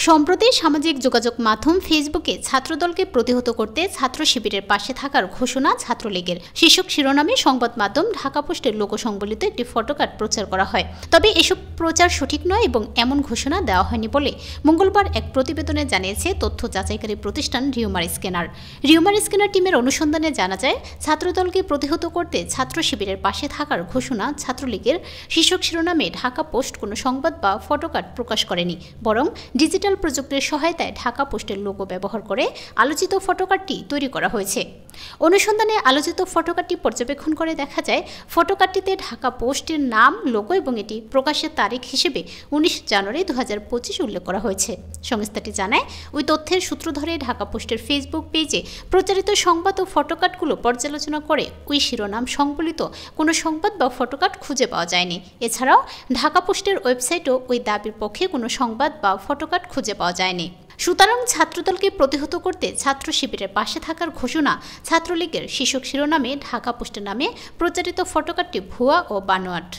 সম্প্রতি সামাজিক যোগাযোগ মাধ্যম ফেসবুকে ছাত্রদলকে প্রতিহত করতে ছাত্র শিবিরের পাশে থাকার ঘোষণা ছাত্রলীগের শীর্ষক শিরোনামে সংবাদ মাধ্যম ঢাকা পোস্টের লোকসংবলিত একটি ফটোকার্ড প্রচার করা হয়। তবে এসব প্রচার সঠিক নয় এবং এমন ঘোষণা দেওয়া হয়নি বলে মঙ্গলবার এক প্রতিবেদনে জানিয়েছে তথ্য যাচাইকারী প্রতিষ্ঠান রিউমার স্ক্যানার। রিউমার স্ক্যানার টিমের অনুসন্ধানে জানা যায়, ছাত্রদলকে প্রতিহত করতে ছাত্র শিবিরের পাশে থাকার ঘোষণা ছাত্রলীগের শীর্ষক শিরোনামে ঢাকা পোস্ট কোনো সংবাদ বা ফটোকার্ড প্রকাশ করেনি, বরং ডিজিটাল প্রযুক্তির সহায়তায় ঢাকা পোস্টের লোগো ব্যবহার করে আলোচিত ফটোকার্ডটি তৈরি করা হয়েছে। অনুসন্ধানে আলোচিত ফটোকার্ডটি পর্যবেক্ষণ করে দেখা যায়, ফটোকার্ডটিতে ঢাকা পোস্টের নাম, লোগো এবং এটি প্রকাশের তারিখ হিসেবে 19 জানুয়ারি 2025 উল্লেখ করা হয়েছে। সংস্থাটি জানায়, ওই তথ্যের সূত্র ধরে ঢাকা পোস্টের ফেসবুক পেজে প্রচারিত সংবাদ ও ফটোকার্ডগুলো পর্যালোচনা করে ওই শিরোনাম সংবলিত কোনো সংবাদ বা ফটোকার্ড খুঁজে পাওয়া যায়নি। এছাড়াও ঢাকা পোস্টের ওয়েবসাইটও ওই দাবির পক্ষে কোনো সংবাদ বা ফটোকার্ড খুঁজে পাওয়া যায়নি। সুতরাং ছাত্রদলকে প্রতিহত করতে ছাত্র শিবিরের পাশে থাকার ঘোষণা ছাত্রলীগের শীর্ষক শিরোনামে ঢাকা পোস্টের নামে প্রচারিত ফটোকার্ডটি ভুয়া ও বানোয়াট।